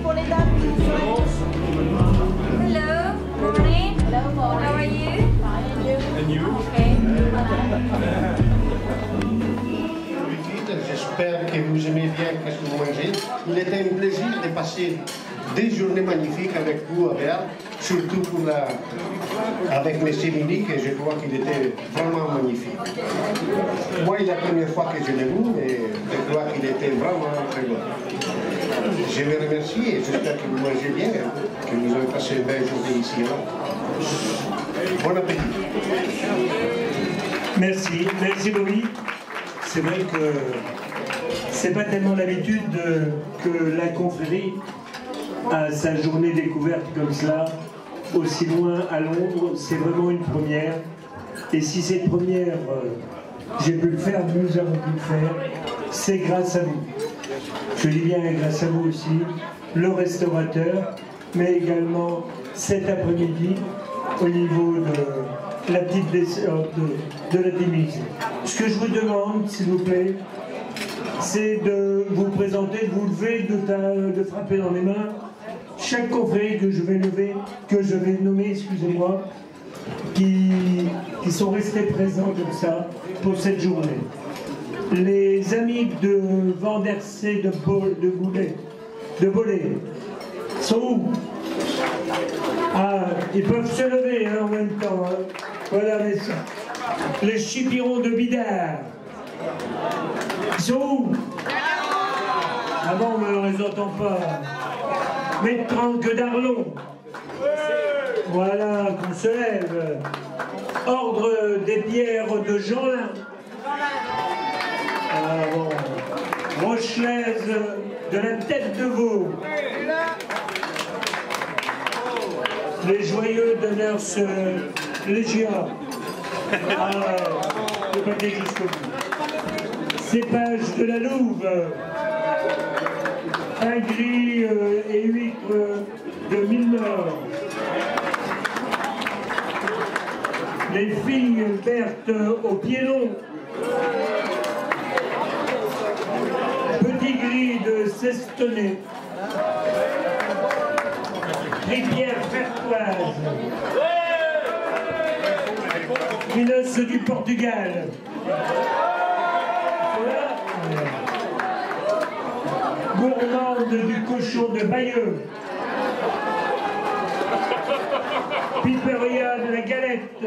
pour les dames qui sont sur la gauche. Hello, morning. Hello, morning. How are you? And you? Okay. J'espère que vous aimez bien qu'est-ce que vous mangez. Il était un plaisir de passer des journées magnifiques avec vous à Berne, surtout pour avec M. Minik, et je crois qu'il était vraiment magnifique. Moi, c'est la première fois que je l'ai vu, et je crois qu'il était vraiment très bon. Je vous remercie et j'espère que vous mangez bien, que vous avez passé une belle journée ici. Bon appétit. Merci, merci Bobby. C'est vrai que c'est pas tellement l'habitude que la confrérie a sa journée découverte comme cela, aussi loin à Londres. C'est vraiment une première. Et si cette première, j'ai pu le faire, nous avons pu le faire, c'est grâce à vous. Je dis bien grâce à vous aussi, le restaurateur, mais également cet après-midi au niveau de la petite de la Timise. Ce que je vous demande, s'il vous plaît, c'est de vous présenter, de vous lever, de frapper dans les mains chaque confrérie que je vais nommer, excusez-moi, qui sont restés présents comme ça pour cette journée. Les amis de Vendersé de Bollé sont où? Ah, ils peuvent se lever hein, en même temps. Hein. Voilà les chipirons de Bidart. Ils sont où? Ah bon, mais on ne les entend pas. Maître d'Arlon. Voilà, qu'on se lève. Ordre des pierres de Jeanlin. Ah bon. Rochelaise de la Tête de Veau. Les joyeux de Nurse Légia. Ah ouais, je vais pas dire jusqu'au bout. Cépage de la Louve. Un gris et huîtres de Milmort. Les filles vertes au pied long. Petit gris de Cestonnet. Rivière Fertoise. Minos du Portugal. Voilà. Gourmande du cochon de Bayeux. Piperia de la Galette.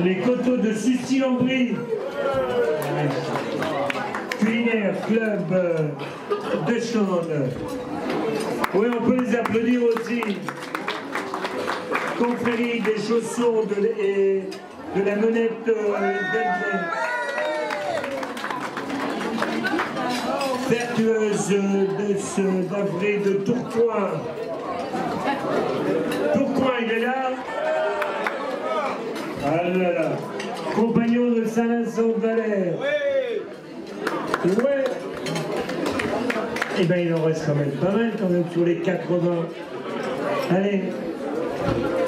Les coteaux de Sucy-en-Brie. Culinaire Club de Chaune. Oui, on peut les applaudir aussi. Confrérie des chaussons et de la Monette d'Elvin. Vertueuse d'avril de Tourcoing. Tourcoing, il est là. Ah là là. Compagnon de Saint-Vincent-de-Valère. Ouais. Eh bien, il en reste quand même pas mal, quand même, sur les 80. Allez.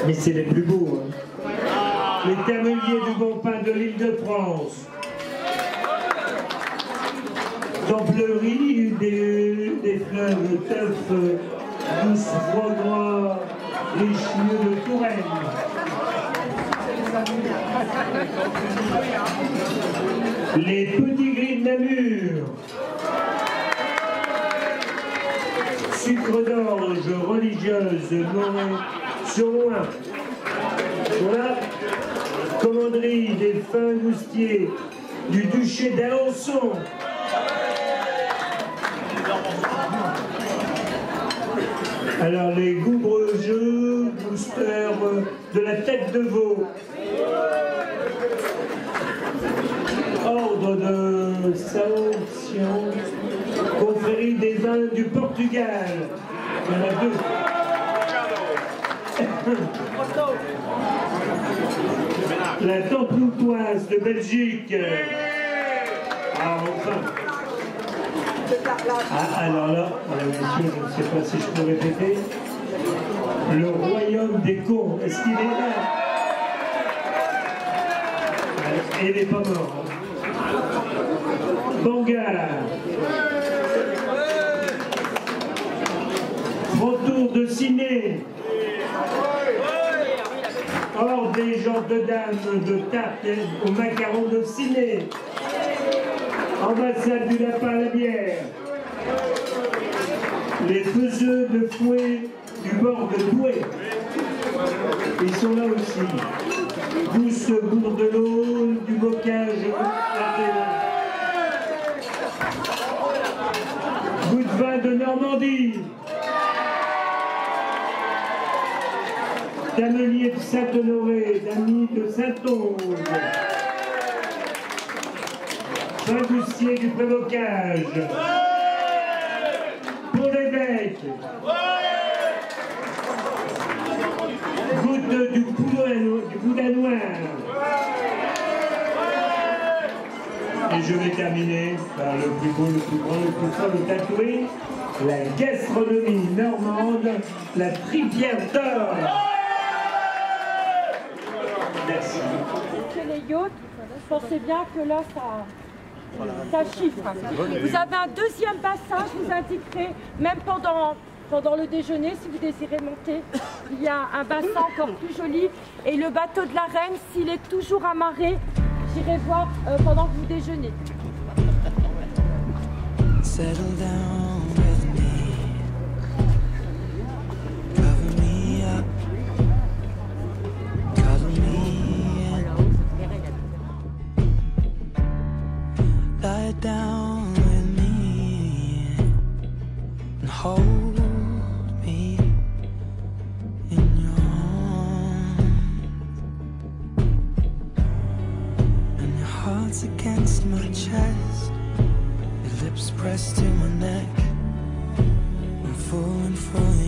Mais c'est les plus beaux. Hein. Les termeliers du bon pain de l'Île-de-France. Templerie des fleuves teuf, douce, froid, gras, Richelieu de Touraine. Les petits gris de Namur. Sucre d'orge religieuse sur Loin. Voilà. Commanderie des fins moustiers du duché d'Alençon. Alors les Goubrejeux, boosters de la Tête de Veau. Ordre de Saint-Ouen, confrérie des vins du Portugal. Il y en a deux. La Temploutoise de Belgique. Ah, enfin. Ah, alors là, messieurs, je ne sais pas si je peux répéter. Le royaume des cons, est-ce qu'il est là? Et il n'est pas mort. Bangar. Notre-Dame de tarte au macaron de ciné, ambassade du lapin à la bière, les faiseux de fouet du bord de Douai, ils sont là aussi. Douce Bourdelot du bocage goût de vin de Normandie, Damelier de Saint-Honoré, Damy de Saint-Onge, Saint-Goustier du Prévocage, Pont-l'Évêque, goutte du Boudin Noir. Et je vais terminer par le plus beau, le plus grand, le plus fort, le tatoué, la gastronomie normande, la tripière d'or. Merci. Que les yachts, pensez bien que là, ça chiffre. Vous avez un deuxième bassin, je vous indiquerai, même pendant le déjeuner, si vous désirez monter, il y a un bassin encore plus joli. Et le bateau de la Reine, s'il est toujours amarré, j'irai voir pendant que vous déjeunez. Settle down with me, cover me up, cuddle me in, lie down with me and hold me in your arms, and your heart's against my chest, your lips pressed to my neck, I'm falling for you.